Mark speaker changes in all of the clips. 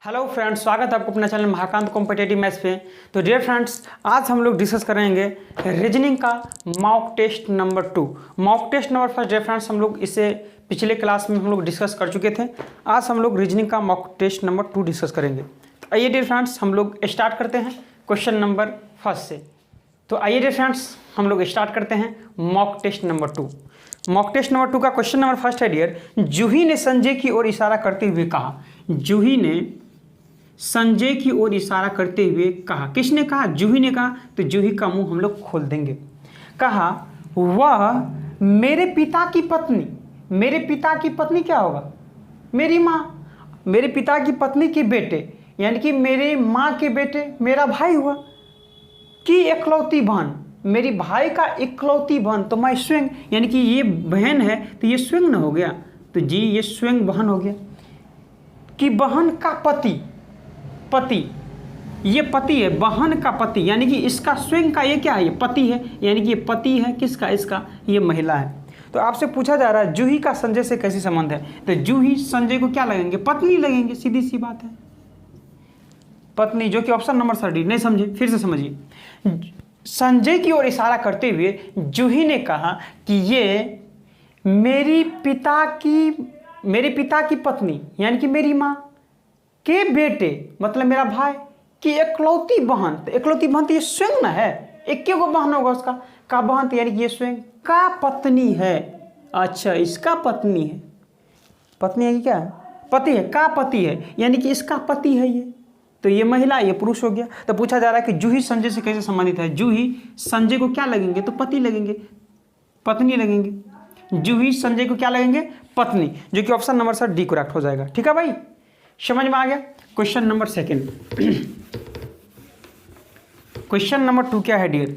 Speaker 1: Hello friends, स्वागत है आपको अपना चैनल महाकांत कॉम्पिटेटिव मैथ्स पे। तो डियर फ्रेंड्स, आज हम लोग डिस्कस करेंगे रीजनिंग का mock test number 2। Mock test number first dear friends हम लोग इसे पिछले क्लास में हम लोग डिस्कस कर चुके थे। आज हम लोग रीजनिंग का मॉक टेस्ट नंबर 2 डिस्कस करेंगे। तो आइए डियर फ्रेंड्स हम लोग स्टार्ट करते हैं क्वेश्चन नंबर फर्स्ट से। तो आइए डियर फ्रेंड्स हम लोग स्टार्ट करते हैं mock test number 2। Mock test number 2 का क्वेश्चन नंबर फर्स्ट है डियर, जूही ने संजय की ओर इशारा करते हुए कहा। जूही ने संजय की ओर इशारा करते हुए कहा। किसने कहा? जूही ने कहा। तो जूही का मुंह हम लोग खोल देंगे। कहा वह मेरे पिता की पत्नी। मेरे पिता की पत्नी क्या होगा? मेरी माँ। मेरे पिता की पत्नी के बेटे यानी कि मेरे माँ के बेटे मेरा भाई हुआ कि इकलौती बहन, मेरी भाई का इकलौती बहन। तो मैं स्वयं यानी कि ये बहन है तो ये स्वयं न हो गया। तो जी ये स्वयं बहन हो गया। कि बहन का पति, पति ये पति है, बहन का पति यानी कि इसका स्वयं का ये क्या है? ये पति है, यानी कि ये पति है किसका? इसका, ये महिला है। तो आपसे पूछा जा रहा है जूही का संजय से कैसे संबंध है? तो जूही संजय को क्या लगेंगे? पत्नी लगेंगे, सीधी सी बात है, पत्नी, जो कि ऑप्शन नंबर 30। नहीं समझे? फिर से समझिए। संजय की ओर इशारा करते हुए जूही ने कहा कि ये मेरे पिता की पत्नी यानी कि मेरी माँ के बेटे मतलब मेरा भाई की इकलौती बहन। तो इकलौती बहन तो ये स्वयं ना है, एक को बहन होगा उसका का बहन, तो यानी कि ये स्वयं का पत्नी है। अच्छा, इसका पत्नी है, पत्नी है कि क्या है? पति है, का पति है यानी कि इसका पति है ये। तो ये महिला, ये पुरुष हो गया। तो पूछा जा रहा है कि जूही संजय से कैसे संबंधित है? जूही संजय को क्या लगेंगे? तो पति लगेंगे, पत्नी लगेंगे। जूही संजय को क्या लगेंगे? पत्नी, जो कि ऑप्शन नंबर 7 डी करेक्ट हो जाएगा। ठीक है भाई, समझ में आ गया? Question number second. Question number 2 क्या है डियर?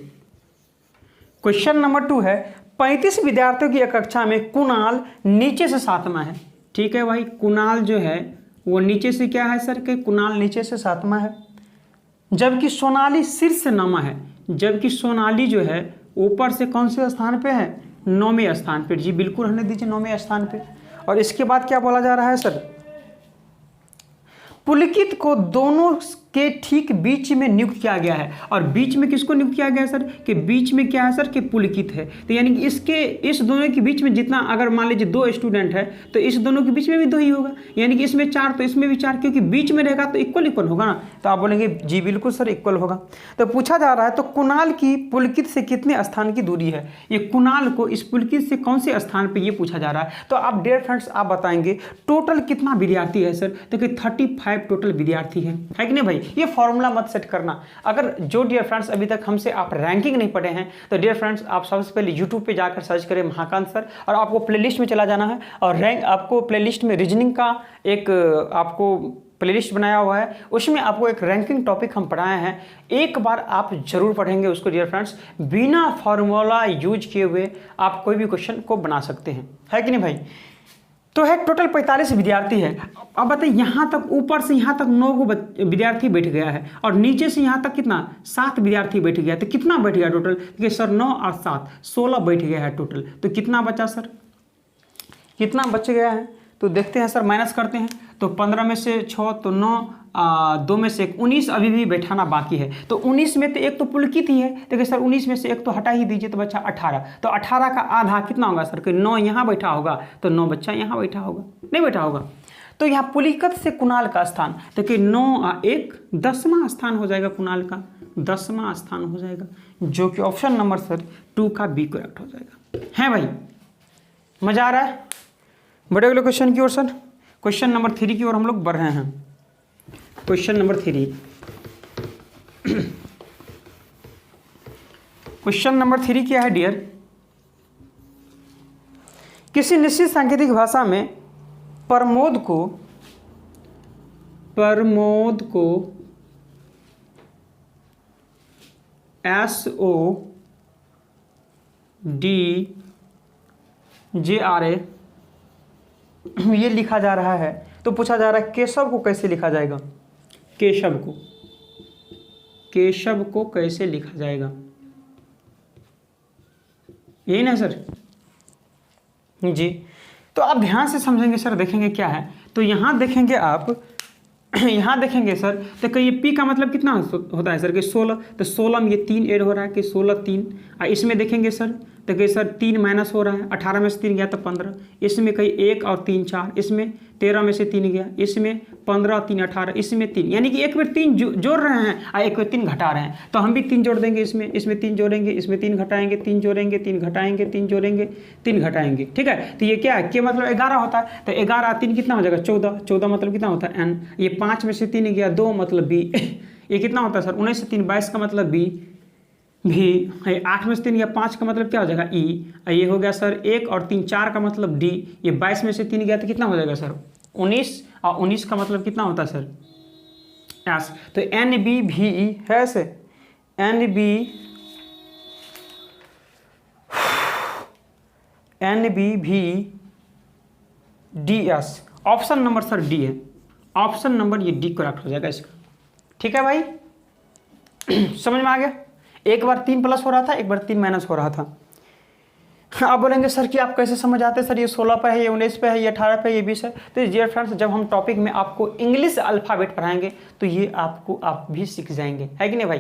Speaker 1: क्वेश्चन नंबर 2 है 35 विद्यार्थियों की एक कक्षा में कुणाल नीचे से 7वां है। ठीक है भाई, कुणाल जो है वो नीचे से क्या है सर? के कुणाल नीचे से 7वां है, जबकि सोनाली शीर्ष से 9वां है। जबकि सोनाली जो है ऊपर से कौन से स्थान पे है? 9वें स्थान पे। जी बिल्कुल रहने दीजिए, 9वें स्थान पे। और इसके बाद क्या बोला जा रहा है सर? पुलकित को दोनों के ठीक बीच में नियुक्त किया गया है। और बीच में किसको नियुक्त किया गया है सर? कि बीच में क्या है सर? कि पुलकित है। तो यानी कि इस दोनों के बीच में जितना, अगर मान लीजिए 2 स्टूडेंट है तो इस दोनों के बीच में भी 2 ही होगा, यानी कि इसमें 4 तो इसमें भी 4, क्योंकि बीच में रहेगा तो इक्वल होगा ना। तो आप बोलेंगे जी बिल्कुल सर इक्वल होगा। तो पूछा जा रहा है तो कुणाल की पुलकित से कितने स्थान की दूरी है? ये कुणाल को इस पुलकित से कौन से स्थान पर ये पूछा जा रहा है। तो आप डियर फ्रेंड्स आप बताएंगे टोटल कितना विद्यार्थी है सर? तो कि 35 टोटल विद्यार्थी है कि नहीं भाई? ये फॉर्मूला मत सेट करना। अगर जो डियर फ्रेंड्स अभी तक हमसे आप रैंकिंग नहीं पढ़े हैं तो डियर फ्रेंड्स आप सबसे पहले यूट्यूब पे जाकर सर्च करें महाकांत सर, और आपको प्लेलिस्ट में चला जाना है। और रैंक आपको प्लेलिस्ट में रीजनिंग का एक आपको प्लेलिस्ट बनाया हुआ है, उसमें आपको एक रैंकिंग टॉपिक हम पढ़ाए हैं। एक बार आप जरूर पढ़ेंगे उसको डियर फ्रेंड्स। बिना फॉर्मूला यूज किए हुए आप कोई भी क्वेश्चन को बना सकते हैं, है कि नहीं भाई? तो है टोटल 45 विद्यार्थी है। अब बताइए, यहाँ तक ऊपर से यहाँ तक 9 विद्यार्थी बैठ गया है और नीचे से यहाँ तक कितना? 7 विद्यार्थी बैठ गया। तो कितना बैठ गया टोटल? देखिए सर 9 और 7 16 बैठ गया है टोटल। तो कितना बचा सर? कितना बच गया है? तो देखते हैं सर, माइनस करते हैं। तो 15 में से 6 तो 9, 2 में से 1 19 अभी भी बैठाना बाकी है। तो 19 में तो एक तो पुलकित ही है। देखिए सर 19 में से एक तो हटा ही दीजिए तो बच्चा 18। तो 18 का आधा कितना होगा सर? कि 9 यहाँ बैठा होगा तो 9 बच्चा यहाँ बैठा होगा, नहीं बैठा होगा। तो यहाँ पुलकित से कुणाल का स्थान, देखिए 9 और 1 10वां स्थान हो जाएगा, कुणाल का 10वां स्थान हो जाएगा, जो कि ऑप्शन नंबर सर 2 का बी करेक्ट हो जाएगा। है भाई, मजा आ रहा है? बढ़े अगले क्वेश्चन की ओर सर। क्वेश्चन नंबर 3 की ओर हम लोग बढ़ रहे हैं। Question number 3। क्वेश्चन नंबर 3 क्या है डियर? किसी निश्चित सांकेतिक भाषा में प्रमोद को SODJRA ये लिखा जा रहा है। तो पूछा जा रहा है केशव को कैसे लिखा जाएगा? केशव को कैसे लिखा जाएगा? यही ना सर जी। तो आप ध्यान से समझेंगे सर, देखेंगे क्या है। तो यहां देखेंगे आप यहाँ देखेंगे सर तो कहीं पी का मतलब कितना होता है सर कि 16, तो 16 में ये 3 ऐड हो रहा है कि 16 3, और इसमें देखेंगे सर तो कहीं सर 3 माइनस हो रहा है, 18 में से 3 गया तो 15, इसमें कहीं 1 और 3 4, इसमें 13 में से 3 गया, इसमें 15 और 3 18, इसमें 3, यानी कि एक बार 3 जोड़ रहे हैं और एक बार 3 घटा रहे हैं, तो हम भी 3 जोड़ देंगे, इसमें 3 जोड़ेंगे, इसमें 3 घटाएंगे, 3 जोड़ेंगे, 3 घटाएंगे, 3 जोड़ेंगे, 3 घटाएंगे। ठीक है, तो ये क्या है कि मतलब 11 होता है, तो 11 3 कितना हो जाएगा 14, 14 मतलब कितना होता है n, ये 5 में से 3 गया 2 मतलब b, ये कितना होता है सर 19 से 3 22 का मतलब b, भी 8 में से 3 या 5 का मतलब क्या हो जाएगा ई, ये हो गया सर 1 और 3 4 का मतलब डी, ये 22 में से 3 गया तो कितना हो जाएगा सर 19, और 19 का मतलब कितना होता है सर एस, तो एन बी भी ई है ऐसे, एन बी भी D S, option number sir D है, ऑप्शन नंबर ये डी करेक्ट हो जाएगा इसका। ठीक है भाई, समझ में आ गया। एक बार 3 प्लस हो रहा था, एक बार 3 माइनस हो रहा था। आप बोलेंगे सर कि आप कैसे समझ आते हैं सर, ये 16 पे है, ये 19 पे है, ये 18 पे, ये 20 है। तो डियर फ्रेंड्स, जब हम टॉपिक में आपको इंग्लिश अल्फ़ाबेट पढ़ाएंगे तो ये आपको आप भी सीख जाएंगे, है कि नहीं भाई।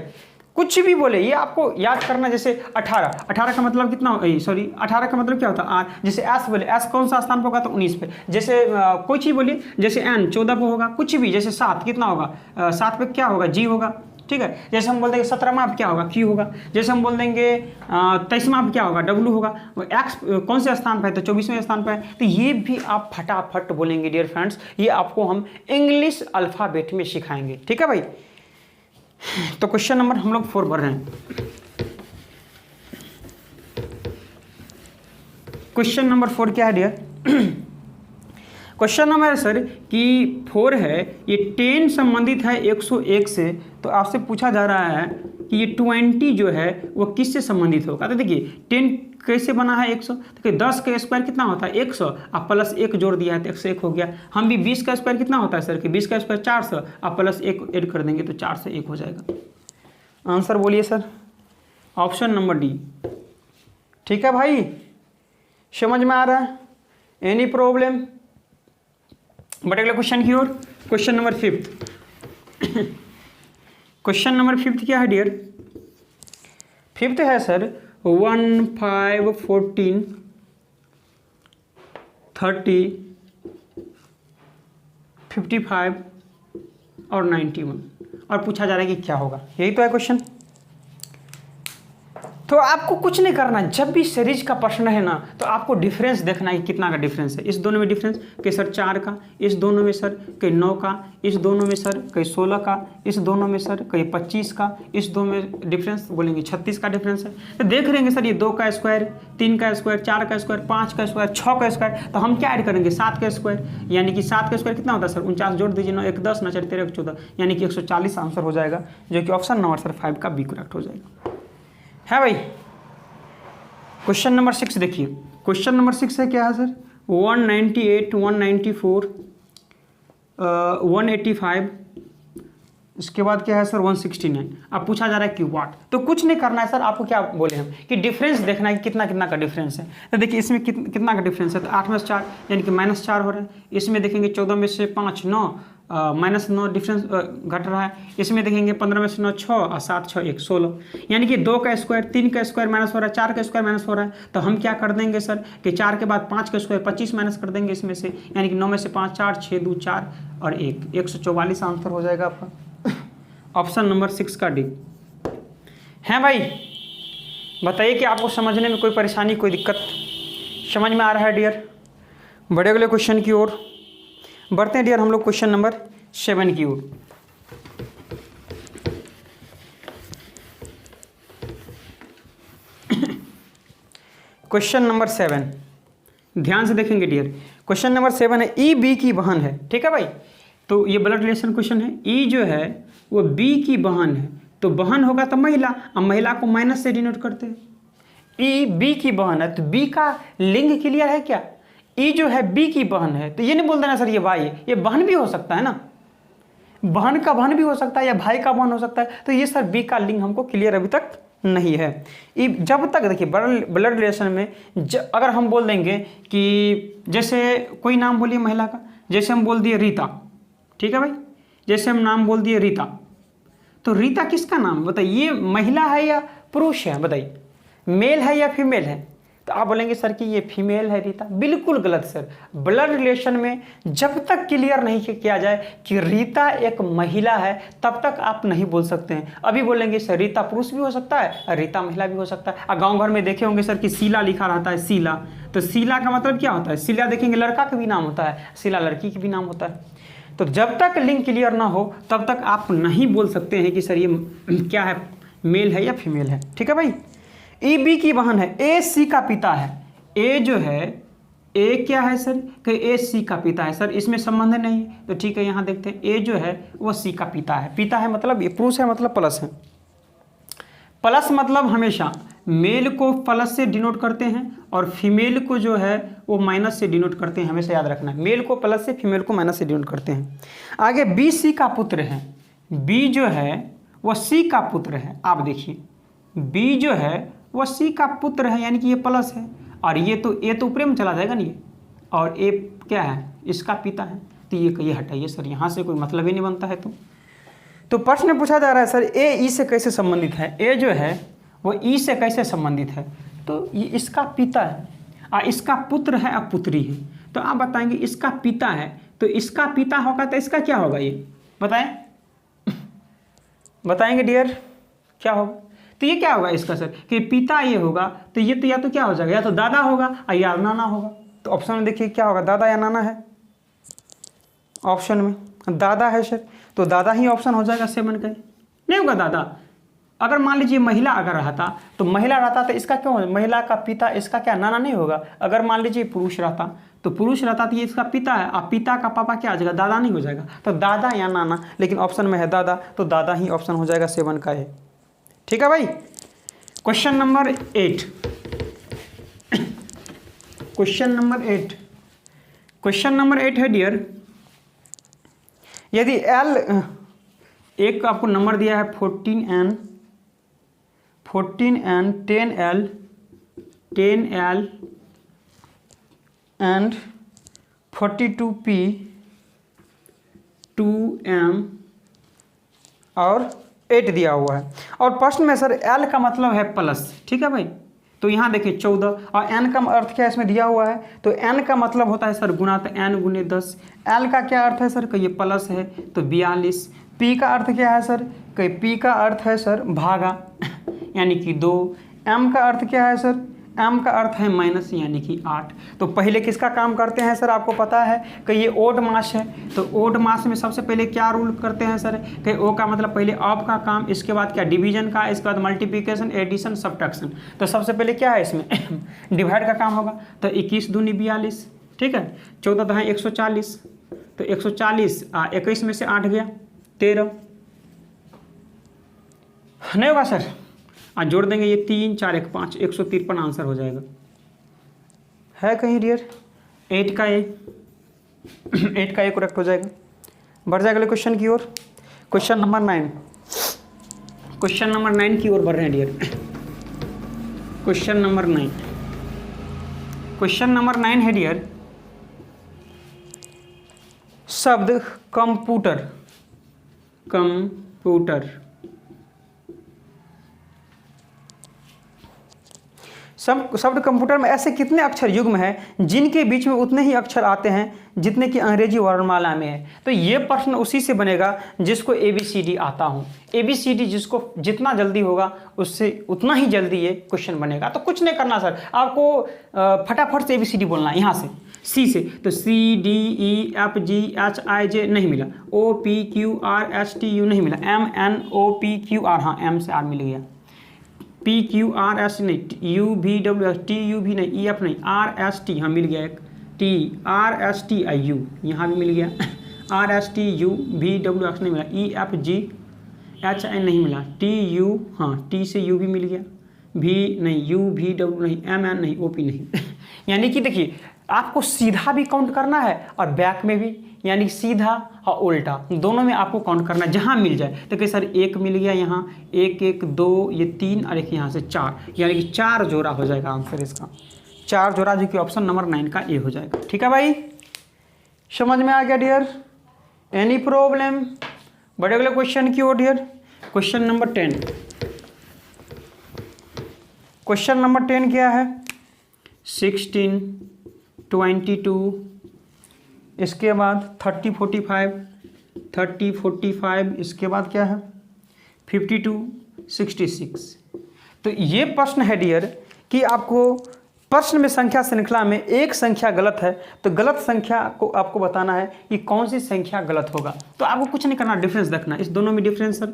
Speaker 1: कुछ भी बोले ये आपको याद करना, जैसे 18 का मतलब कितना, सॉरी 18 का मतलब क्या होता है आर, जैसे एस बोले, एस कौन सा स्थान पर होगा तो 19 पे, जैसे कोई चीज़ बोलिए, जैसे एन 14 पे होगा, कुछ भी, जैसे 7 कितना होगा 7 पे क्या होगा जी होगा। ठीक है, जैसे हम बोल देंगे 17वां पे क्या होगा क्यू होगा, जैसे हम बोल देंगे 23वां पे क्या होगा डब्लू होगा, एक्स कौन से स्थान पर है तो 24वें स्थान पर है। तो ये भी आप फटाफट बोलेंगे डियर फ्रेंड्स, ये आपको हम इंग्लिश अल्फ़ाबेट में सिखाएंगे। ठीक है भाई, तो क्वेश्चन नंबर हम लोग 4 भर रहे हैं। क्वेश्चन नंबर 4 क्या है डियर, क्वेश्चन नंबर है सर कि 4 है, ये 10 संबंधित है 101 से, तो आपसे पूछा जा रहा है कि ये 20 जो है वो किससे संबंधित होगा। तो देखिए 10 कैसे बना है 100, तो 10 का स्क्वायर कितना होता है 100, आप प्लस 1 जोड़ दिया है तो 101 हो गया। हम भी 20 का स्क्वायर कितना होता है सर कि 20 का स्क्वायर 400, आप प्लस 1 ऐड कर देंगे तो 4 से 1 हो जाएगा। आंसर बोलिए सर, ऑप्शन नंबर डी। ठीक है भाई, समझ में आ रहा है, एनी प्रॉब्लम। बट अगला क्वेश्चन की ओर, क्वेश्चन नंबर 5। क्वेश्चन नंबर 5 क्या है डियर, 5 है सर 1 5 14 30 55 और 91, और पूछा जा रहा है कि क्या होगा, यही तो है क्वेश्चन। तो आपको कुछ नहीं करना, जब भी सीरीज का प्रश्न है ना तो आपको डिफरेंस देखना है कितना का डिफरेंस है। इस दोनों में डिफरेंस कई सर 4 का, इस दोनों में सर कई 9 का, इस दोनों में सर कई 16 का, इस दोनों में सर कई 25 का, इस दोनों में डिफरेंस बोलेंगे 36 का डिफरेंस है। तो देख लेंगे सर ये 2 का स्क्वायर, 3 का स्क्वायर, 4 का स्क्वायर, 5 का स्क्वायर, 6 का स्क्वायर, तो हम क्या ऐड करेंगे 7 का स्क्वायर, यानी कि 7 का स्क्वायर कितना होता है सर 49, जोड़ दीजिए 9 1 10 9 4 13 14, यानी कि 140 आंसर हो जाएगा, जो कि ऑप्शन नंबर सर 5 का बी करेक्ट हो जाएगा। है भाई, क्वेश्चन नंबर 6 देखिए, क्वेश्चन नंबर 6 है क्या है सर 198 194 185, इसके बाद क्या है सर 169। अब पूछा जा रहा है कि व्हाट, तो कुछ नहीं करना है सर, आपको क्या बोले हम कि डिफरेंस देखना है कि कितना कितना का डिफरेंस है। तो देखिए इसमें कितना का डिफरेंस है, तो 8 में से 4 यानी कि -4 हो रहा है। इसमें देखेंगे 14 में से 5 9, -9 डिफरेंस घट रहा है। इसमें देखेंगे 15 में से 9 6 और 7 6 1 16, यानी कि 2 का स्क्वायर, 3 का स्क्वायर माइनस हो रहा है, 4 का स्क्वायर माइनस हो रहा है। तो हम क्या कर देंगे सर कि 4 के बाद 5 का स्क्वायर 25 माइनस कर देंगे इसमें से, यानी कि 9 में से 5 4 6 2 4 और 1 144 आंसर हो जाएगा आपका, ऑप्शन नंबर 6 का डी। हैं भाई, बताइए कि आपको समझने में कोई परेशानी कोई दिक्कत समझ में आ रहा है डियर। बड़े अगले क्वेश्चन की ओर बढ़ते हैं डियर, हम लोग क्वेश्चन नंबर 7 की ओर। क्वेश्चन नंबर 7 ध्यान से देखेंगे डियर, क्वेश्चन नंबर 7 है ई बी की बहन है। ठीक है भाई, तो ये ब्लड रिलेशन क्वेश्चन है। ई जो है वो बी की बहन है, तो बहन होगा तो महिला, अब महिला को माइनस से डिनोट करते हैं। ई बी की बहन है, तो बी का लिंग क्लियर है क्या, ई जो है बी की बहन है, तो ये नहीं बोल देना सर ये भाई, ये बहन भी हो सकता है ना, बहन का बहन भी हो सकता है या भाई का बहन हो सकता है। तो ये सर बी का लिंग हमको क्लियर अभी तक नहीं है। जब तक देखिए ब्लड रिलेशन में अगर हम बोल देंगे कि जैसे कोई नाम बोलिए महिला का, जैसे हम बोल दिए रीता, ठीक है भाई, जैसे हम नाम बोल दिए रीता, तो रीता किसका नाम बताइए, ये महिला है या पुरुष है बताइए, मेल है या फीमेल है? तो आप बोलेंगे सर कि ये फीमेल है रीता। बिल्कुल गलत सर। ब्लड रिलेशन में जब तक क्लियर नहीं किया जाए कि रीता एक महिला है तब तक आप नहीं बोल सकते हैं। अभी बोलेंगे सर रीता पुरुष भी हो सकता है और रीता महिला भी हो सकता है। और गाँव घर में देखे होंगे सर कि शीला लिखा रहता है, शीला, तो शीला का मतलब क्या होता है? शीला देखेंगे लड़का का भी नाम होता है, शीला लड़की का भी नाम होता है। तो जब तक लिंक क्लियर ना हो तब तक आप नहीं बोल सकते हैं कि सर ये क्या है, मेल है या फीमेल है। ठीक है भाई। ए बी की बहन है, ए सी का पिता है। ए जो है, ए क्या है सर कि ए सी का पिता है। सर इसमें संबंध नहीं है, तो ठीक है यहाँ देखते हैं। ए जो है वो सी का पिता है। पिता है मतलब ये पुरुष है, मतलब प्लस है। प्लस मतलब हमेशा मेल को प्लस से डिनोट करते हैं और फीमेल को जो है वो माइनस से डिनोट करते हैं। हमेशा याद रखना है, मेल को प्लस से, फीमेल को माइनस से डिनोट करते हैं। आगे बी सी का पुत्र है। बी जो है वह सी का पुत्र है। आप देखिए बी जो है वह सी का पुत्र है, यानी कि ये प्लस है और ये तो ऊपर में चला जाएगा नहीं, और ए क्या है, इसका पिता है। तो ये हटाइए सर, यहाँ से कोई मतलब ही नहीं बनता है। तो प्रश्न पूछा जा रहा है सर ए ई से कैसे संबंधित है। ए जो है वो ई से कैसे संबंधित है? तो ये इसका पिता है और इसका पुत्र है और पुत्री है। तो आप बताएंगे इसका पिता है तो इसका पिता होगा तो इसका क्या होगा, ये बताएं, बताएंगे डियर क्या होगा? तो ये क्या होगा इसका सर कि पिता ये होगा, तो ये तो या तो क्या हो जाएगा, या तो दादा होगा या नाना होगा। तो ऑप्शन में देखिए क्या होगा, दादा या नाना है। ऑप्शन में दादा है सर, तो दादा ही ऑप्शन हो जाएगा 7 का। नहीं होगा दादा। अगर मान लीजिए महिला अगर रहता तो महिला रहता तो इसका क्यों, महिला का पिता इसका क्या नाना नहीं होगा। अगर मान लीजिए पुरुष रहता तो ये इसका पिता है और पिता का पापा क्या आ जाएगा, दादा नहीं हो जाएगा। तो दादा या नाना, लेकिन ऑप्शन में है दादा, तो दादा ही ऑप्शन हो जाएगा 7 का है। ठीक है भाई। क्वेश्चन नंबर 8, क्वेश्चन नंबर 8 है डियर, यदि L एक आपको नंबर दिया है 14N 10L and 42P 2M और 8 दिया हुआ है। और प्रश्न में सर L का मतलब है प्लस। ठीक है भाई। तो यहाँ देखिए 14 और N का अर्थ क्या इसमें दिया हुआ है, तो N का मतलब होता है सर गुना, तो N गुने 10। L का क्या अर्थ है सर कि ये प्लस है तो 42। P का अर्थ क्या है सर कि P का अर्थ है सर भागा यानी कि 2। M का अर्थ क्या है सर, M का अर्थ है माइनस यानी कि 8। तो पहले किसका काम करते हैं सर, आपको पता है कि ये ओड मास है। तो ओड मास में सबसे पहले क्या रूल करते हैं सर कि ओ का मतलब पहले ऑफ का काम, इसके बाद क्या डिवीजन का, इसके बाद मल्टीप्लिकेशन, एडिशन, सब्ट्रैक्शन। तो सबसे पहले क्या है इसमें डिवाइड का काम होगा। तो 21 दूनी 42, ठीक है, 14 दहाई 140, तो 140 21 में से 8 गया 13, नहीं होगा सर। आज जोड़ देंगे ये 3 4 1 5, 153 आंसर हो जाएगा। है कहीं डियर 8 का ए करेक्ट हो जाएगा। बढ़ जाएगा क्वेश्चन की ओर। क्वेश्चन नंबर 9 की ओर बढ़ रहे हैं डियर। क्वेश्चन नंबर 9 है डियर, शब्द कंप्यूटर शब्द कंप्यूटर में ऐसे कितने अक्षर युग्म हैं जिनके बीच में उतने ही अक्षर आते हैं जितने कि अंग्रेजी वर्णमाला में है। तो ये प्रश्न उसी से बनेगा जिसको ABCD आता हो। ABCD जिसको जितना जल्दी होगा उससे उतना ही जल्दी ये क्वेश्चन बनेगा। तो कुछ नहीं करना सर, आपको फटाफट से ABCD बोलना है। यहाँ से C से तो CDEFGHIJ नहीं मिला, OPQRSTU नहीं मिला, MNOPQR, हाँ M से R मिल गया, PQRS नहीं, UVW भी नहीं, EF नहीं, RST हाँ मिल गया एक, TRSTIU यहाँ भी मिल गया, RSTUVWX नहीं मिला, EFGHI नहीं मिला, TU हाँ T से U भी मिल गया, V नहीं, UVW नहीं, MN नहीं, OP नहीं यानी कि देखिए आपको सीधा भी काउंट करना है और बैक में भी, यानी सीधा और उल्टा दोनों में आपको काउंट करना है जहाँ मिल जाए। तो कैसे सर 1 मिल गया यहाँ, 1 1 2 ये 3 और एक यहाँ से 4, यानी कि 4 जोड़ा हो जाएगा आंसर इसका, 4 जोड़ा जो कि ऑप्शन नंबर 9 का ए हो जाएगा। ठीक है भाई, समझ में आ गया डियर? Any problem? बढ़े अगले क्वेश्चन की ओर dear. Question number 10। Question number 10 क्या है? 16, 22, इसके बाद 30, 45, इसके बाद क्या है 52, 66। तो ये प्रश्न है डियर कि आपको प्रश्न में संख्या श्रृंखला में एक संख्या गलत है, तो गलत संख्या को आपको बताना है कि कौन सी संख्या गलत होगा। तो आपको कुछ नहीं करना, डिफरेंस देखना। इस दोनों में डिफरेंस सर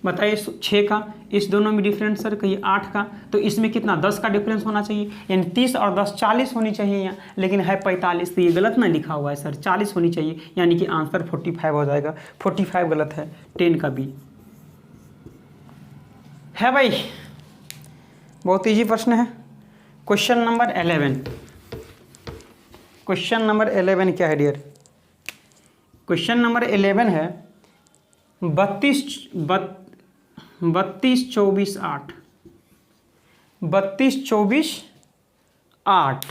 Speaker 1: बताइए 6 का, इस दोनों में डिफरेंस सर कहिए 8 का, तो इसमें कितना 10 का डिफरेंस होना चाहिए, यानी 30 और 10 40 होनी चाहिए यहाँ, लेकिन है 45, तो ये गलत ना लिखा हुआ है सर, 40 होनी चाहिए, यानी कि आंसर 45 हो जाएगा। 45 गलत है, 10 का बी है भाई। बहुत ईजी प्रश्न है। Question number 11। क्वेश्चन नंबर 11 क्या है डियर? क्वेश्चन नंबर 11 है 32, 24, 8। 32, 24, 8।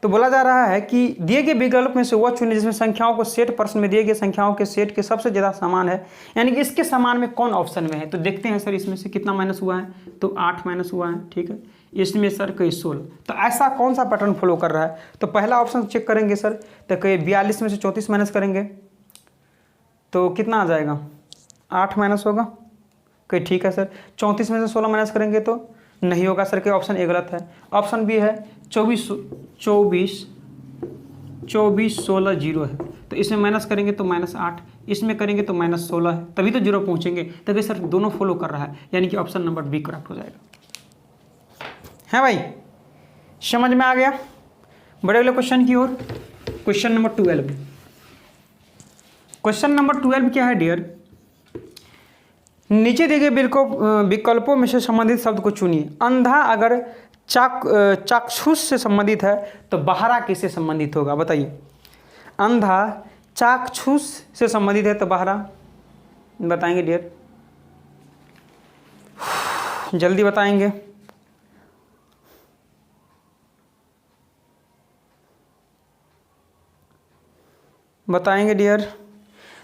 Speaker 1: तो बोला जा रहा है कि दिए गए विकल्प में से वह चुने जिसमें संख्याओं को सेट, प्रश्न में दिए गए संख्याओं के सेट के सबसे ज़्यादा समान है, यानी कि इसके समान में कौन ऑप्शन में है। तो देखते हैं सर इसमें से कितना माइनस हुआ है, तो 8 माइनस हुआ है, ठीक है। इसमें सर कहीं 16, तो ऐसा कौन सा पैटर्न फॉलो कर रहा है? तो पहला ऑप्शन चेक करेंगे सर, तो कहीं 42 में से 34 माइनस करेंगे तो कितना आ जाएगा, 8 माइनस होगा कहीं, ठीक है सर। 34 में से 16 माइनस करेंगे तो नहीं होगा सर, के ऑप्शन ए गलत है। ऑप्शन बी है 24, 16 जीरो है, तो इसमें माइनस करेंगे तो -8, इसमें करेंगे तो -16 है, तभी तो जीरो पहुंचेंगे, तभी सर दोनों फॉलो कर रहा है, यानी कि ऑप्शन नंबर बी करेक्ट हो जाएगा। है भाई, समझ में आ गया? बड़े अगले क्वेश्चन की ओर। Question number 12। क्वेश्चन नंबर 12 क्या है डियर? नीचे दिए गए विकल्पों में से संबंधित शब्द को चुनिए। अंधा अगर चाक्षुष से संबंधित है तो बहरा किससे संबंधित होगा? बताइए। अंधा चाक्षुष से संबंधित है तो बहरा बताएंगे डियर, जल्दी बताएंगे। बताएंगे डियर।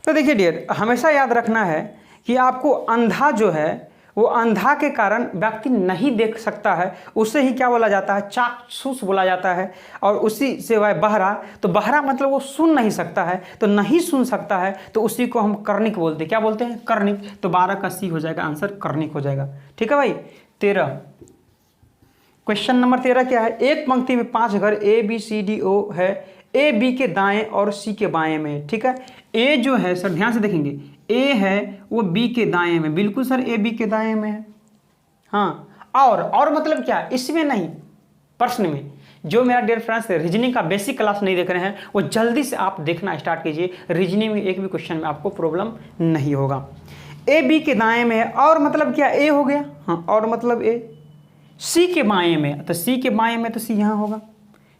Speaker 1: तो देखिए डियर, हमेशा याद रखना है कि आपको अंधा जो है वो अंधा के कारण व्यक्ति नहीं देख सकता है, उसे ही क्या बोला जाता है? चाक्षुष बोला जाता है। और उसी से वह बहरा, तो बहरा मतलब वो सुन नहीं सकता है, तो नहीं सुन सकता है तो उसी को हम कर्णिक बोलते हैं। क्या बोलते हैं? कर्णिक। तो 12 का सी हो जाएगा आंसर, कर्णिक हो जाएगा। ठीक है भाई। 13। क्वेश्चन नंबर 13 क्या है? एक पंक्ति में 5 घर A B C D O है, ए बी के दाएं और सी के बाएं में। ठीक है। ए जो है सर ध्यान से देखेंगे, ए है वो बी के दाएं में, बिल्कुल सर ए बी के दाएं में है। हाँ, और मतलब क्या? इसमें नहीं, प्रश्न में। जो मेरा डियर फ्रेंड्स रीजनिंग का बेसिक क्लास नहीं देख रहे हैं वो जल्दी से आप देखना स्टार्ट कीजिए। रीजनिंग में एक भी क्वेश्चन में आपको प्रॉब्लम नहीं होगा। ए बी के दाएं में है, और मतलब क्या? ए हो गया। हाँ, और मतलब ए। सी के बाएं में, तो सी के बाएं में तो सी यहाँ होगा।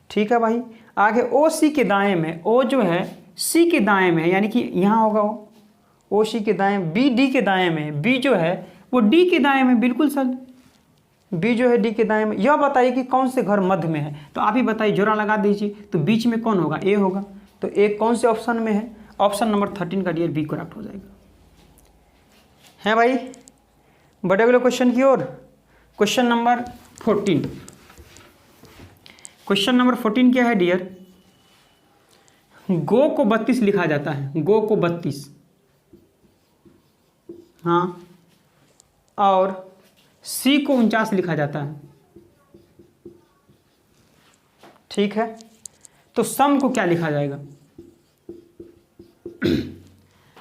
Speaker 1: ठीक है भाई। आगे ओ सी के दाएं में, ओ जो है सी के दाएं में, यानी कि यहाँ होगा ओ सी के दाएं। बी डी के दाएं में, बी जो है वो डी के दाएं में, बिल्कुल सर बी जो है डी के दाएं में। यह बताइए कि कौन से घर मध्य में है, तो आप ही बताइए, जोड़ा लगा दीजिए। तो बीच में कौन होगा? ए होगा। तो ए कौन से ऑप्शन में है? ऑप्शन नंबर 13 का डियर बी करेक्ट हो जाएगा। है भाई। बढ़े अगले क्वेश्चन की ओर। Question number 14। क्वेश्चन नंबर 14 क्या है डियर? गो को 32 लिखा जाता है, गो को 32। हाँ, और सी को 49 लिखा जाता है। ठीक है। तो सम को क्या लिखा जाएगा?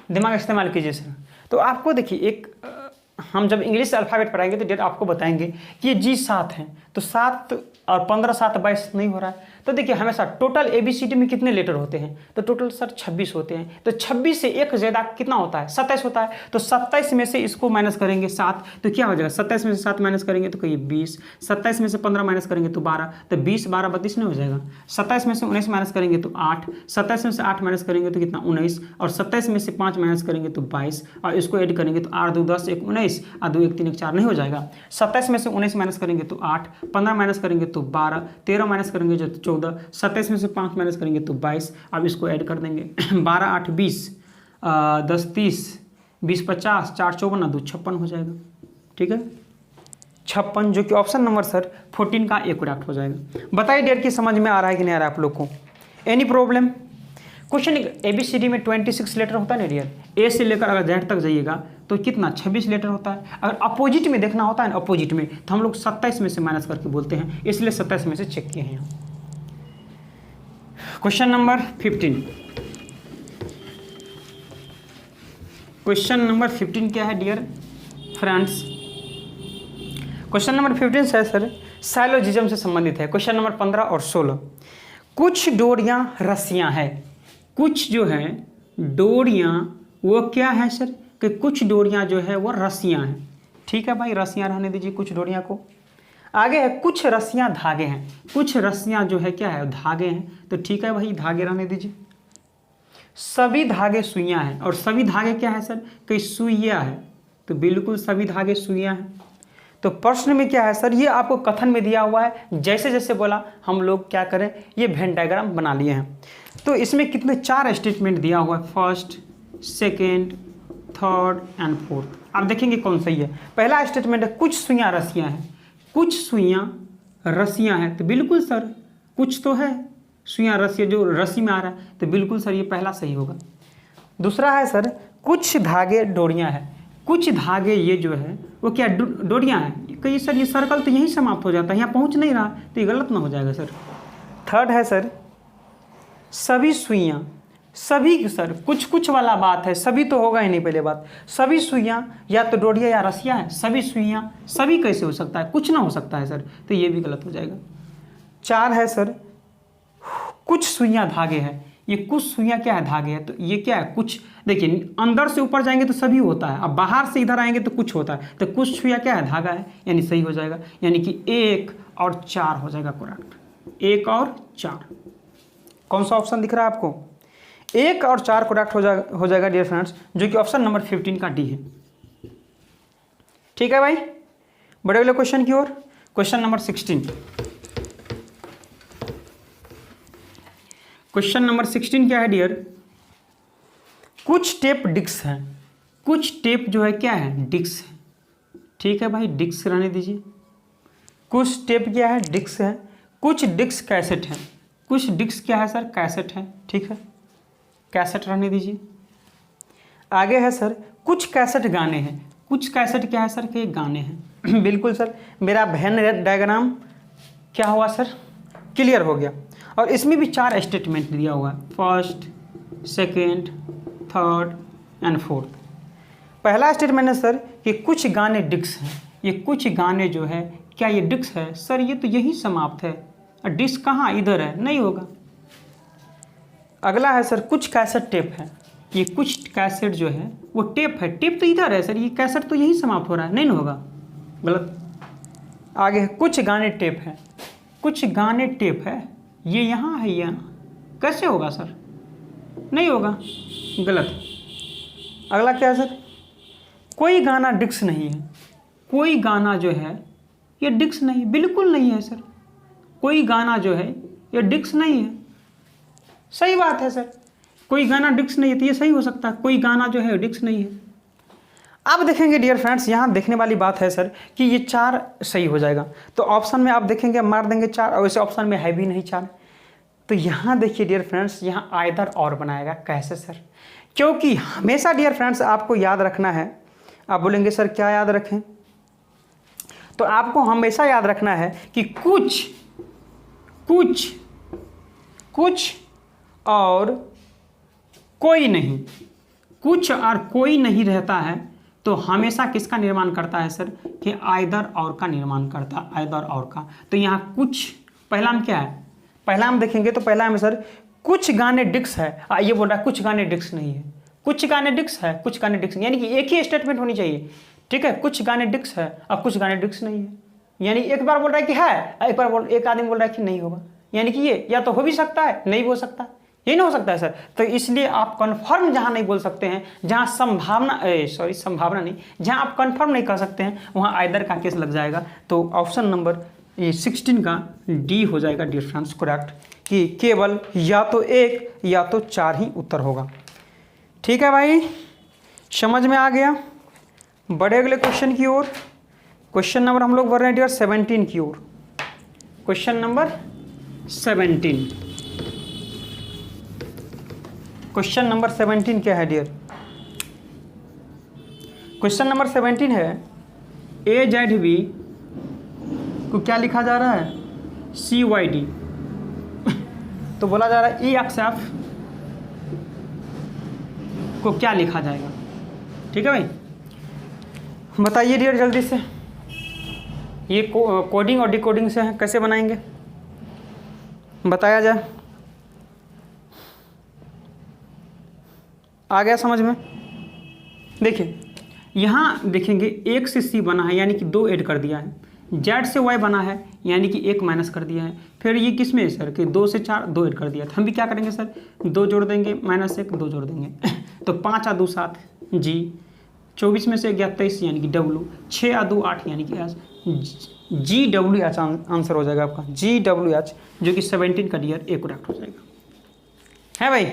Speaker 1: दिमाग इस्तेमाल कीजिए सर। तो आपको देखिए, एक हम जब इंग्लिश अल्फ़ाबेट पढ़ाएंगे तो डेट आपको बताएंगे कि ये जी 7 हैं, तो 7 और 15 7 22 नहीं हो रहा है। तो देखिए हमेशा टोटल ABCD में कितने लेटर होते हैं? तो टोटल सर 26 होते हैं। तो 26 से एक ज़्यादा कितना होता है? 27 होता है। तो 27 में से इसको माइनस करेंगे 7, तो क्या हो जाएगा? 27 में से 7 माइनस करेंगे तो कहिए 20। 27 में से 15 माइनस करेंगे तो 12, तो 20 12 32 नहीं हो जाएगा। 27 में से 19 माइनस करेंगे तो 8, 27 में से 8 माइनस करेंगे तो कितना? 19, और 27 में से 5 माइनस करेंगे तो 22, और इसको ऐड करेंगे तो 8 2 10 1 19, और 2 1 3 1 4 नहीं हो जाएगा। 27 में से 19 माइनस करेंगे तो 8, 15 माइनस करेंगे तो 12, 13 माइनस करेंगे जो 14, 27 में से 5 माइनस करेंगे तो 22, अब इसको ऐड कर देंगे 12 8 20, 10 30 20 50 4 54 2 56 हो जाएगा। ठीक है, 56, जो कि ऑप्शन नंबर सर 14 का ए करेक्ट हो जाएगा। बताइए डियर कि समझ में आ रहा है कि नहीं आ रहा है आप लोग को? Any problem? क्वेश्चन ABCD में 26 लेटर होता है ना डियर, ए से लेकर अगर जेड तक जाइएगा तो कितना 26 लेटर होता है। अगर अपोजिट में देखना होता है ना, अपोजिट में, तो हम लोग 27 में से माइनस करके बोलते हैं, इसलिए 27 में से चेक किए हैं। क्वेश्चन नंबर 15, क्वेश्चन नंबर 15 क्या है डियर फ्रेंड्स? क्वेश्चन नंबर 15 है सर साइलोजिज्म से संबंधित है। क्वेश्चन नंबर 15 और 16, कुछ डोरियां रस्सियां हैं, कुछ जो है डोरियां वो क्या है सर कि कुछ डोरियां जो है वो रस्सियां हैं। ठीक है भाई, रस्सियां रहने दीजिए कुछ डोरियां को। आगे है कुछ रस्सियां धागे हैं, कुछ रस्सियां जो है क्या है धागे हैं, तो ठीक है भाई धागे रहने दीजिए। सभी धागे सुइयां हैं, और सभी धागे क्या है सर कि सुइयां है, तो बिल्कुल सभी धागे सुइयां हैं। तो प्रश्न में क्या है सर, ये आपको कथन में दिया हुआ है, जैसे जैसे बोला हम लोग क्या करें, ये वेन डायग्राम बना लिए हैं। तो इसमें कितने 4 स्टेटमेंट दिया हुआ है, first, second, third and fourth. आप देखेंगे कौन सही है। पहला स्टेटमेंट है कुछ सुइयां रस्सियां हैं, कुछ सुइयां रस्सियां हैं, तो बिल्कुल सर कुछ तो है सुइयां रस्सियां जो रस्सी में आ रहा है, तो बिल्कुल सर ये पहला सही होगा। दूसरा है सर कुछ धागे डोरियां हैं, कुछ धागे ये जो है वो क्या डोरियां हैं, कहीं सर ये सर्कल तो यहीं समाप्त हो जाता है, यहाँ पहुँच नहीं रहा, तो ये गलत ना हो जाएगा सर। थर्ड है सर सभी सुइयां, सभी सर कुछ कुछ वाला बात है, सभी तो होगा ही नहीं पहले बात। सभी सुइयां या तो डोरियां या रस्सियां हैं, सभी सुइयां, सभी कैसे हो सकता है, कुछ ना हो सकता है सर, तो ये भी गलत हो जाएगा। 4 है सर कुछ सुइयां धागे हैं, ये कुछ सुइयां क्या है धागे है, तो ये क्या है कुछ। देखिए अंदर से ऊपर जाएंगे तो सभी होता है, अब बाहर से इधर आएंगे तो कुछ होता है, तो कुछ सुइयां क्या है धागा है, यानी सही हो जाएगा, यानी कि 1 और 4 हो जाएगा करेक्ट। 1 और 4 कौन सा ऑप्शन दिख रहा है आपको? 1 और 4 करेक्ट हो जाएगा डियर फ्रेंड्स, जो कि ऑप्शन नंबर 15 का डी है। ठीक है भाई, बड़े वाले क्वेश्चन की ओर। क्वेश्चन नंबर 16, क्वेश्चन नंबर 16 क्या है डियर? कुछ टेप डिस्क हैं, कुछ टेप जो है क्या है डिस्क है। ठीक है भाई, डिस्क रहने दीजिए। कुछ टेप क्या है डिस्क है, कुछ डिस्क कैसेट है, कुछ डिस्क क्या है सर कैसेट है। ठीक है, कैसेट रहने दीजिए। आगे है सर कुछ कैसेट गाने हैं, कुछ कैसेट क्या है सर के गाने हैं। बिल्कुल सर, मेरा वेन डायग्राम क्या हुआ सर क्लियर हो गया। और इसमें भी 4 स्टेटमेंट दिया हुआ है, first, second, third and fourth. पहला स्टेटमेंट है सर कि कुछ गाने डिस्क हैं, ये कुछ गाने जो है क्या ये डिस्क है सर, ये तो यही समाप्त है, डिस्क कहाँ इधर है, नहीं होगा। अगला है सर कुछ कैसेट टेप है, ये कुछ कैसेट जो है वो टेप है, टेप तो इधर है सर, ये कैसेट तो यही समाप्त हो रहा है, नहीं ना होगा, गलत। आगे है कुछ गाने टेप है, कुछ गाने टेप है, ये यहाँ है, यहाँ कैसे होगा सर, नहीं होगा, गलत। अगला क्या है सर कोई गाना डिस्क नहीं है, कोई गाना जो है ये डिस्क नहीं, बिल्कुल नहीं है सर, कोई गाना जो है ये डिस्क नहीं है। सही बात है सर, कोई गाना डिस्क नहीं है, तो ये सही हो सकता है, कोई गाना जो है डिस्क नहीं है। अब देखेंगे डियर फ्रेंड्स, यहाँ देखने वाली बात है सर कि ये 4 सही हो जाएगा, तो ऑप्शन में आप देखेंगे मार देंगे 4, और वैसे ऑप्शन में है भी नहीं 4। तो यहाँ देखिए डियर फ्रेंड्स, यहाँ आइदर और बनाएगा, कैसे सर? क्योंकि हमेशा डियर फ्रेंड्स आपको याद रखना है, आप बोलेंगे सर क्या याद रखें, तो आपको हमेशा याद रखना है कि कुछ कुछ कुछ और कोई नहीं, कुछ और कोई नहीं रहता है, तो हमेशा किसका निर्माण करता है सर कि आइदर और का निर्माण करता है, आइदर और का। तो यहाँ कुछ पहला में क्या है, पहला हम देखेंगे तो पहला में सर कुछ गाने डिस्क है, ये बोल रहा है कुछ गाने डिस्क नहीं है, कुछ गाने डिस्क है, कुछ गाने डिस्क, यानी कि एक ही स्टेटमेंट होनी चाहिए। ठीक है, कुछ गाने डिस्क है और कुछ गाने डिस्क नहीं है, यानी एक बार बोल रहा है कि है, एक आदमी बोल रहा है कि नहीं होगा, यानी कि ये या तो हो भी सकता है नहीं भी हो सकता, यही ना हो सकता है सर। तो इसलिए आप कन्फर्म जहाँ नहीं बोल सकते हैं, जहाँ संभावना नहीं, जहाँ आप कन्फर्म नहीं कर सकते हैं, वहाँ आइदर का केस लग जाएगा। तो ऑप्शन नंबर 16 का डी हो जाएगा डियर फ्रेंड्स करेक्ट, कि केवल या तो 1 या तो 4 ही उत्तर होगा। ठीक है भाई, समझ में आ गया। बड़े अगले क्वेश्चन की ओर। क्वेश्चन नंबर हम लोग बढ़ रहे हैं डियर 17 की ओर। Question number 17। क्वेश्चन नंबर 17 क्या है डियर? क्वेश्चन नंबर 17 है ए जेड बी को क्या लिखा जा रहा है? सी वाई डी। तो बोला जा रहा है ई एक्स एफ को क्या लिखा जाएगा? ठीक है भाई, बताइए डियर जल्दी से। ये कोडिंग और डिकोडिंग से है, कैसे बनाएंगे बताया जाए। आ गया समझ में? देखिए यहाँ देखेंगे 1 से C बना है यानी कि 2 ऐड कर दिया है। Z से Y बना है यानी कि 1 माइनस कर दिया है। फिर ये किस में है सर कि 2 से 4 2 ऐड कर दिया। तो हम भी क्या करेंगे सर, 2 जोड़ देंगे, -1 2 जोड़ देंगे। तो 5 और 2 7 G, 24 में से गया 23 यानी कि W, 6 और 2 8 यानी कि H, GWH आंसर हो जाएगा आपका, GWH, जो कि 17 का डियर ए करेक्ट हो जाएगा। है भाई?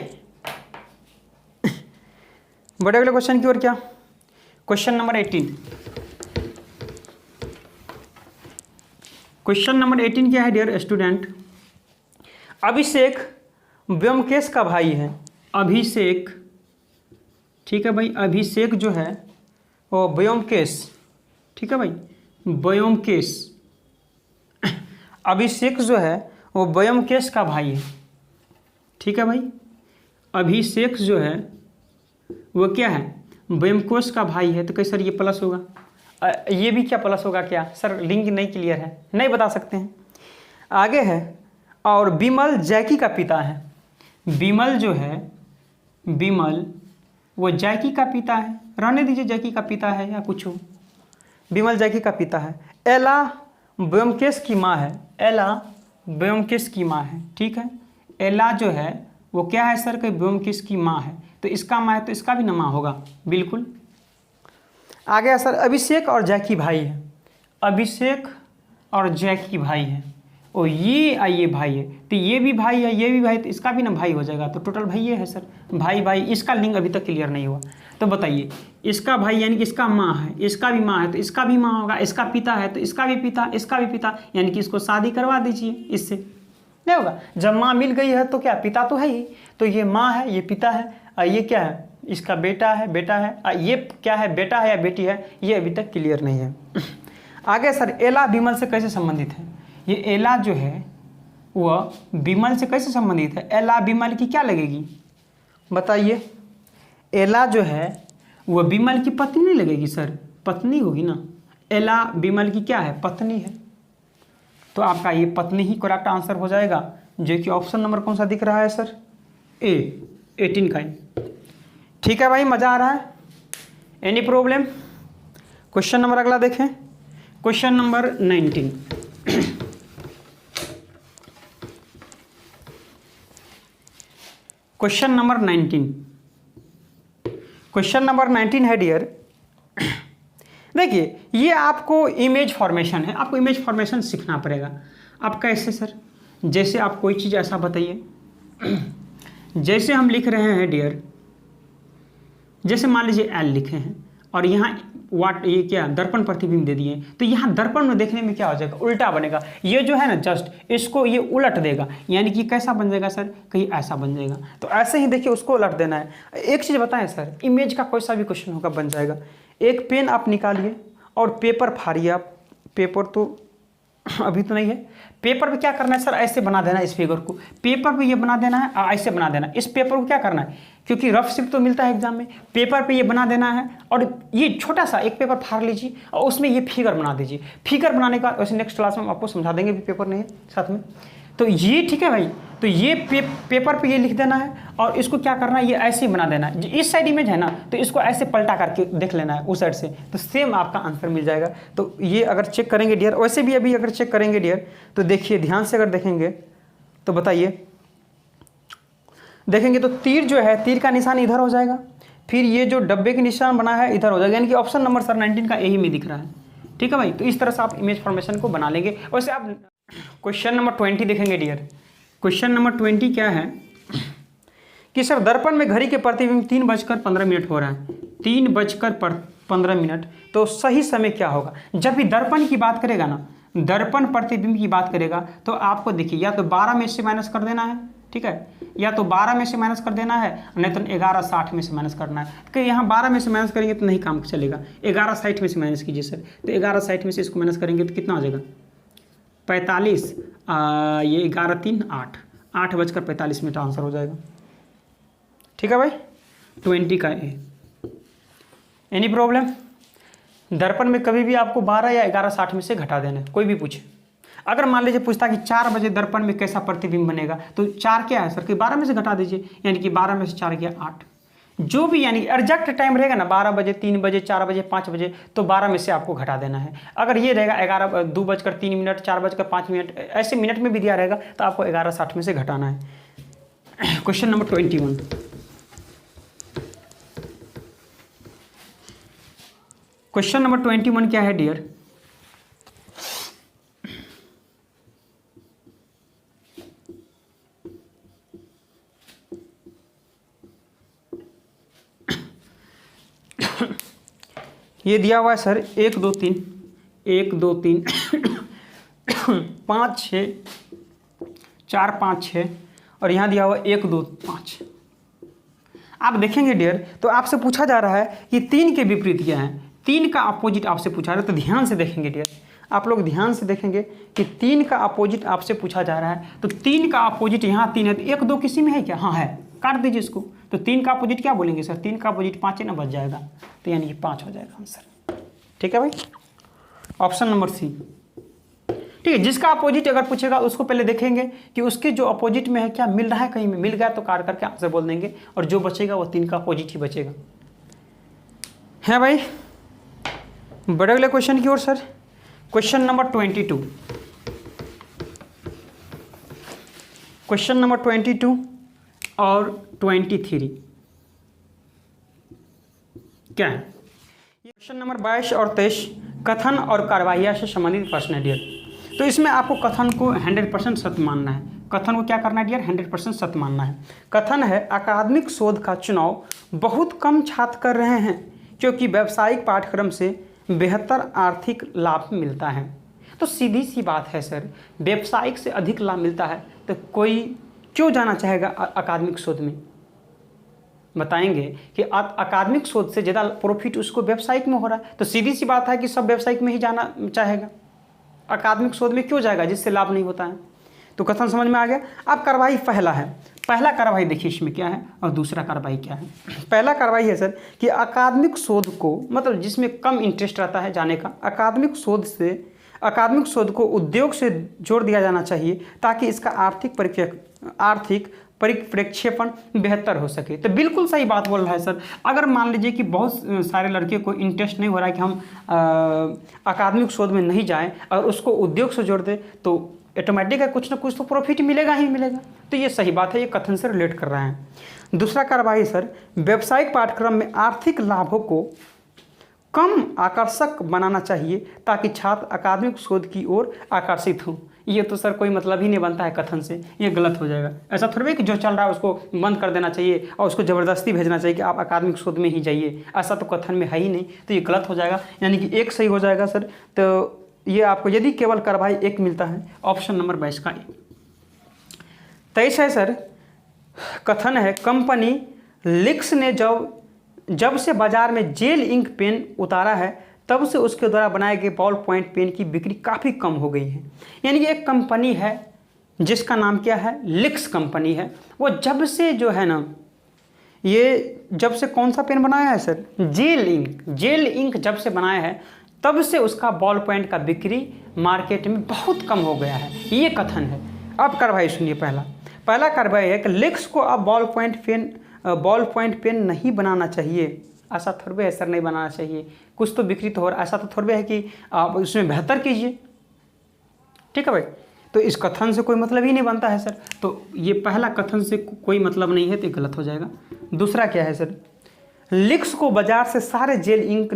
Speaker 1: बड़े अगले क्वेश्चन की ओर क्या? Question number 18। क्वेश्चन नंबर 18 क्या है डियर स्टूडेंट? अभिषेक व्योमकेश का भाई है। अभिषेक, ठीक है भाई, अभिषेक जो है वो व्योमकेश, ठीक है भाई, व्योमकेश। अभिषेक जो है वो व्योमकेश का भाई है। ठीक है भाई, अभिषेक जो है वो क्या है? व्योमकेश का भाई है। तो कैसे सर ये प्लस होगा? ये भी क्या प्लस होगा क्या सर? लिंक नहीं क्लियर है, नहीं बता सकते हैं। आगे है, और विमल जैकी का पिता है। विमल जो है, विमल वो जैकी का पिता है, रहने दीजिए जैकी का पिता है या कुछ हो, विमल जैकी का पिता है। एला व्योमकेश की माँ है। एला व्योमकेश की माँ है। ठीक है, एला जो है वो क्या है सर कि व्योमकेश की माँ है। तो इसका माँ है तो इसका भी ना माँ होगा, बिल्कुल। आ गया सर, अभिषेक और जैकी भाई है। अभिषेक और जैकी भाई है, और ये भाई है, तो ये भी भाई है, ये भी भाई, तो इसका भी ना भाई हो जाएगा। तो टोटल भाई ये है सर, भाई भाई। इसका लिंक अभी तक क्लियर नहीं हुआ। तो बताइए, इसका भाई यानी कि इसका माँ है, इसका भी माँ है, तो इसका भी माँ होगा। इसका पिता है तो इसका भी पिता, इसका भी पिता, यानी कि इसको शादी करवा दीजिए इससे, नहीं होगा। जब माँ मिल गई है तो क्या पिता तो है ही, तो ये माँ है, ये पिता है, और ये क्या है? इसका बेटा है, बेटा है। ये क्या है, बेटा है या बेटी है? ये अभी तक क्लियर नहीं है। आगे सर, एला विमल से कैसे संबंधित है? ये एला जो है वह विमल से कैसे संबंधित है? एला विमल की क्या लगेगी बताइए? एला जो है वह विमल की पत्नी नहीं लगेगी सर, पत्नी होगी ना। एला विमल की क्या है? पत्नी है। तो आपका ये पत्नी ही करेक्ट आंसर हो जाएगा, जो कि ऑप्शन नंबर कौन सा दिख रहा है सर? ए 18 का। ठीक है भाई, मज़ा आ रहा है? Any problem? क्वेश्चन नंबर अगला देखें, question number 19। Question number 19। Question number 19 है डियर, देखिए ये आपको इमेज फॉर्मेशन है, आपको इमेज फॉर्मेशन सीखना पड़ेगा। आप कैसे सर? जैसे आप कोई चीज़ ऐसा बताइए, जैसे हम लिख रहे हैं डियर, जैसे मान लीजिए एल लिखे हैं और यहाँ वाट ये क्या दर्पण प्रतिबिंब दे दिए, तो यहाँ दर्पण में देखने में क्या हो जाएगा? उल्टा बनेगा। ये जो है ना जस्ट इसको ये उलट देगा, यानी कि कैसा बन जाएगा सर? कहीं ऐसा बन जाएगा। तो ऐसे ही देखिए उसको उलट देना है। एक चीज़ बताएं सर, इमेज का कोई सा भी क्वेश्चन होगा बन जाएगा। एक पेन आप निकालिए और पेपर फाड़िए आप। पेपर तो अभी तो नहीं है। पेपर पे क्या करना है सर? ऐसे बना देना इस फिगर को, पेपर पे ये बना देना है, ऐसे बना देना। इस पेपर को क्या करना है, क्योंकि रफ शिफ्ट तो मिलता है एग्जाम में, पेपर पे ये बना देना है और ये छोटा सा एक पेपर फाड़ लीजिए और उसमें ये फिगर बना दीजिए। फिगर बनाने का वैसे नेक्स्ट क्लास में हम आपको समझा देंगे, भी पेपर नहीं है साथ में। तो ये ठीक है भाई, तो ये पेपर पे ये लिख देना है और इसको क्या करना है, ये ऐसे ही बना देना है। इस साइड इमेज है ना, तो इसको ऐसे पलटा करके देख लेना है उस साइड से, तो सेम आपका आंसर मिल जाएगा। तो ये अगर चेक करेंगे डियर, वैसे भी अभी अगर चेक करेंगे डियर, तो देखिए ध्यान से अगर देखेंगे तो बताइए, देखेंगे तो तीर जो है, तीर का निशान इधर हो जाएगा, फिर ये जो डब्बे के निशान बना है इधर हो जाएगा, यानी कि ऑप्शन नंबर सर 19 का यही में दिख रहा है। ठीक है भाई, तो इस तरह से आप इमेज फॉर्मेशन को बना लेंगे। वैसे आप क्वेश्चन नंबर 20 देखेंगे डियर। क्वेश्चन नंबर 20 क्या है कि सर दर्पण में घड़ी के प्रतिबिंब 3:15 हो रहा है, 3:15, तो सही समय क्या होगा? जब भी दर्पण की बात करेगा ना, दर्पण प्रतिबिंब की बात करेगा, तो आपको देखिए या तो 12 में से माइनस कर देना है, ठीक है, या तो 12 में से माइनस कर देना है, नहीं तो 11:60 में से माइनस करना है। कि यहाँ 12 में से माइनस करेंगे तो नहीं काम चलेगा, 11:60 में से माइनस कीजिए सर, तो 11:60 में से इसको माइनस करेंगे तो कितना हो जाएगा? 45, ये 11×3 8, 8:45 आंसर हो जाएगा। ठीक है भाई, 20 का ए। Any problem? दर्पण में कभी भी आपको 12 या 11:60 में से घटा देना है, कोई भी पूछे। अगर मान लीजिए पूछता कि 4 बजे दर्पण में कैसा प्रतिबिंब बनेगा, तो 4 क्या है सर कि 12 में से घटा दीजिए, यानी कि 12 में से 4 गया 8। जो भी यानी एग्जैक्ट टाइम रहेगा ना, 12 बजे, 3 बजे, 4 बजे, 5 बजे, तो 12 में से आपको घटा देना है। अगर ये रहेगा 2:03, 4:05, ऐसे मिनट में भी दिया रहेगा, तो आपको 11:60 में से घटाना है। Question number 21। क्वेश्चन नंबर 21 क्या है डियर? ये दिया हुआ है सर 1 2 3 1 2 3 5 6 4 5 6 और यहाँ दिया हुआ 1 2 5। आप देखेंगे डियर, तो आपसे पूछा जा रहा है कि 3 के विपरीत क्या है, 3 का अपोजिट आपसे पूछा रहा है। तो ध्यान से देखेंगे डियर, आप लोग ध्यान से देखेंगे कि 3 का अपोजिट आपसे पूछा जा रहा है। तो 3 का अपोजिट यहाँ 3 है, तो 1 2 किसी में है क्या? हाँ है, काट दीजिए इसको। तो 3 का अपोजिट क्या बोलेंगे सर? 3 का अपोजिट 5 है ना, बच जाएगा, तो यानी कि 5 हो जाएगा आंसर। ठीक है भाई, ऑप्शन नंबर सी। ठीक है, जिसका अपोजिट अगर पूछेगा उसको पहले देखेंगे कि उसके जो अपोजिट में है क्या मिल रहा है, कहीं में मिल गया तो काट करके आंसर बोल देंगे, और जो बचेगा वो 3 का अपोजिट ही बचेगा। है भाई, बढ़े अगले क्वेश्चन की ओर sir. Question number 22। Question number 22 और 23 क्या है? क्वेश्चन नंबर 22 और 23 कथन और कार्यवाही से संबंधित प्रश्न है डियर। तो इसमें आपको कथन को 100% सत्य मानना है। कथन को क्या करना है डियर? 100% सत्य मानना है। कथन है, अकादमिक शोध का चुनाव बहुत कम छात्र कर रहे हैं क्योंकि व्यावसायिक पाठ्यक्रम से बेहतर आर्थिक लाभ मिलता है। तो सीधी सी बात है सर, व्यावसायिक से अधिक लाभ मिलता है तो कोई क्यों जाना चाहेगा अकादमिक शोध में? बताएंगे कि अकादमिक शोध से ज़्यादा प्रॉफिट उसको व्यावसायिक में हो रहा है, तो सीधी सी बात है कि सब व्यावसायिक में ही जाना चाहेगा, अकादमिक शोध में क्यों जाएगा जिससे लाभ नहीं होता है। तो कथन समझ में आ गया। अब कार्रवाई पहला है, पहला कार्रवाई देखिए इसमें क्या है और दूसरा कार्रवाई क्या है। पहला कार्रवाई है सर कि अकादमिक शोध को, मतलब जिसमें कम इंटरेस्ट रहता है जाने का, अकादमिक शोध को उद्योग से जोड़ दिया जाना चाहिए ताकि इसका आर्थिक परिप्रेक्षेपण बेहतर हो सके। तो बिल्कुल सही बात बोल रहा है सर। अगर मान लीजिए कि बहुत सारे लड़के को इंटरेस्ट नहीं हो रहा है कि हम अकादमिक शोध में नहीं जाएं और उसको उद्योग से जोड़ दें, तो ऑटोमेटिक है कुछ ना कुछ तो प्रॉफिट मिलेगा ही मिलेगा। तो ये सही बात है, ये कथन से रिलेट कर रहा है। दूसरा कार्रवाई सर, व्यावसायिक पाठ्यक्रम में आर्थिक लाभों को कम आकर्षक बनाना चाहिए ताकि छात्र अकादमिक शोध की ओर आकर्षित हों। ये तो सर कोई मतलब ही नहीं बनता है कथन से, ये गलत हो जाएगा। ऐसा थोड़ी कि जो चल रहा है उसको बंद कर देना चाहिए और उसको ज़बरदस्ती भेजना चाहिए कि आप अकादमिक शोध में ही जाइए, ऐसा तो कथन में है ही नहीं, तो ये गलत हो जाएगा। यानी कि एक सही हो जाएगा सर। तो ये आपको यदि केवल कार्रवाई एक मिलता है, ऑप्शन नंबर 22 का 23 है सर। कथन है, कंपनी लिक्स ने जब से बाजार में जेल इंक पेन उतारा है तब से उसके द्वारा बनाए गए बॉल पॉइंट पेन की बिक्री काफ़ी कम हो गई है। यानी कि एक कंपनी है जिसका नाम क्या है, लिक्स कंपनी है। वो जब से जो है ना, ये जब से कौन सा पेन बनाया है सर, जेल इंक जब से बनाया है तब से उसका बॉल पॉइंट का बिक्री मार्केट में बहुत कम हो गया है, ये कथन है। अब कार्रवाई सुनिए। पहला कार्रवाई है कि लिक्स को अब बॉल पॉइंट पेन नहीं बनाना चाहिए। ऐसा थोड़े है सर, नहीं बनाना चाहिए, कुछ तो बिक्री तो हो रहा है, ऐसा तो थोड़े है कि आप उसमें बेहतर कीजिए। ठीक है भाई, तो इस कथन से कोई मतलब ही नहीं बनता है सर। तो ये पहला कथन से कोई मतलब नहीं है, तो गलत हो जाएगा। दूसरा क्या है सर, लिक्स को बाजार से सारे जेल इंक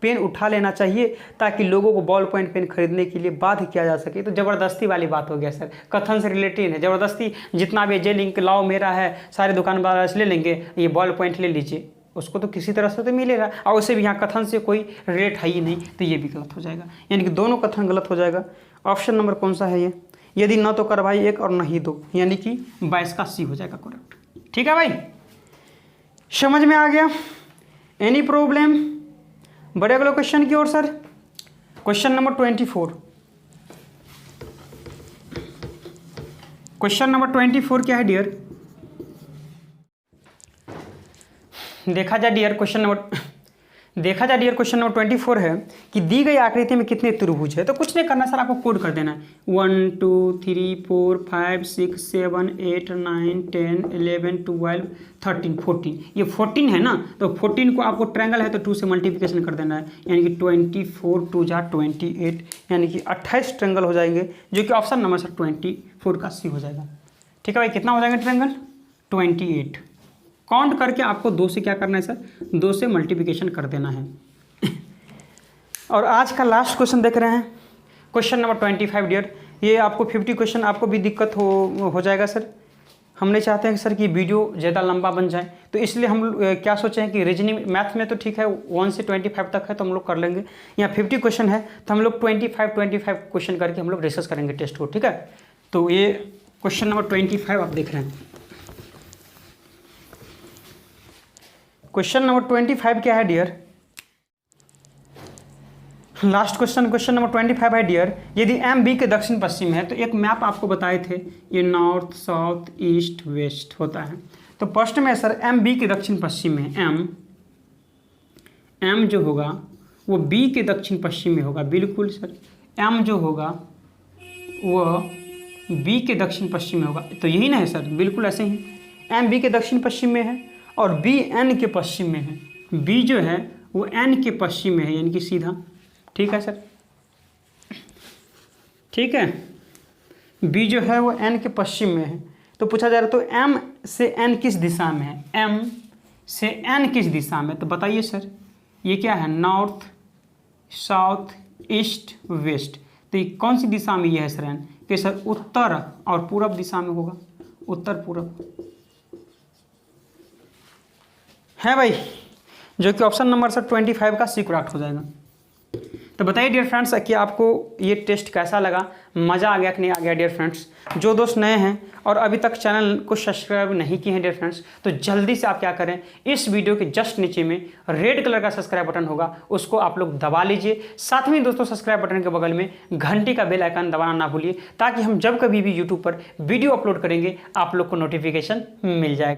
Speaker 1: पेन उठा लेना चाहिए ताकि लोगों को बॉल पॉइंट पेन खरीदने के लिए बाध्य किया जा सके। तो ज़बरदस्ती वाली बात हो गया सर, कथन से रिलेटेड है। ज़बरदस्ती जितना भी जे लिंक लाओ मेरा है, सारे दुकानदार से ले लेंगे, ये बॉल पॉइंट ले लीजिए, उसको तो किसी तरह से तो मिलेगा। और उसे भी यहाँ कथन से कोई रिलेट है ही नहीं, तो ये भी गलत हो जाएगा, यानी कि दोनों कथन गलत हो जाएगा। ऑप्शन नंबर कौन सा है ये? यदि न तो कर भाई 1 और नहीं 2, यानी कि 22 का सी हो जाएगा करेक्ट। ठीक है भाई, समझ में आ गया? Any problem? बड़े अगले क्वेश्चन की ओर sir. Question number 24। Question number 24 क्या है डियर? देखा जाए डियर क्वेश्चन नंबर 24 है कि दी गई आकृति में कितने त्रिभुज है। तो कुछ नहीं करना सर, आपको कोड कर देना है 1 2 3 4 5 6 7 8 9 10 11 12 13 14। ये 14 है ना, तो 14 को आपको ट्रायंगल है तो 2 से मल्टीप्लिकेशन कर देना है, यानी कि 24 2 जा 28, यानी कि 28 ट्रायंगल हो जाएंगे, जो कि ऑप्शन नंबर सर 24 का सी हो जाएगा। ठीक है भाई, कितना हो जाएगा ट्रायंगल? 28। काउंट करके आपको 2 से क्या करना है सर? 2 से मल्टीप्लिकेशन कर देना है। और आज का लास्ट क्वेश्चन देख रहे हैं, क्वेश्चन नंबर 25 डियर। ये आपको 50 क्वेश्चन आपको भी दिक्कत हो जाएगा सर। हम नहीं चाहते हैं कि सर कि वीडियो ज़्यादा लंबा बन जाए, तो इसलिए हम क्या सोचे हैं कि रीजनिंग मैथ में तो ठीक है 1 से 25 तक है तो हम लोग कर लेंगे। यहाँ 50 क्वेश्चन है तो हम लोग 25 क्वेश्चन करके हम लोग डिस्कस करेंगे टेस्ट को। ठीक है, तो ये क्वेश्चन नंबर 25 आप देख रहे हैं। क्वेश्चन नंबर 25 क्या है डियर? लास्ट क्वेश्चन नंबर 25 है डियर। यदि एम बी के दक्षिण पश्चिम है, तो एक मैप आपको बताए थे, ये नॉर्थ साउथ ईस्ट वेस्ट होता है। तो फर्स्ट में सर एम बी के दक्षिण पश्चिम में, एम जो होगा वो बी के दक्षिण पश्चिम में होगा। बिल्कुल सर, एम जो होगा वह बी के दक्षिण पश्चिम में होगा, तो यही ना है सर? बिल्कुल ऐसे ही, एम बी के दक्षिण पश्चिम में है और बी एन के पश्चिम में है। बी जो है वो एन के पश्चिम में है, यानी कि सीधा। ठीक है सर, ठीक है, बी जो है वो एन के पश्चिम में है। तो पूछा जा रहा है तो एम से एन किस दिशा में है? एम से एन किस दिशा में? तो बताइए सर, ये क्या है? North south east west. तो ये कौन सी दिशा में ये है सर? एन तो सर उत्तर और पूरब दिशा में होगा, उत्तर पूरब है भाई, जो कि ऑप्शन नंबर सर 25 का सी करेक्ट हो जाएगा। तो बताइए डियर फ्रेंड्स कि आपको ये टेस्ट कैसा लगा, मज़ा आ गया कि नहीं आ गया डियर फ्रेंड्स। जो दोस्त नए हैं और अभी तक चैनल को सब्सक्राइब नहीं किए हैं डियर फ्रेंड्स, तो जल्दी से आप क्या करें, इस वीडियो के जस्ट नीचे में रेड कलर का सब्सक्राइब बटन होगा, उसको आप लोग दबा लीजिए। साथ में दोस्तों सब्सक्राइब बटन के बगल में घंटी का बेल आइकन दबाना ना भूलिए, ताकि हम जब कभी भी यूट्यूब पर वीडियो अपलोड करेंगे आप लोग को नोटिफिकेशन मिल जाएगा।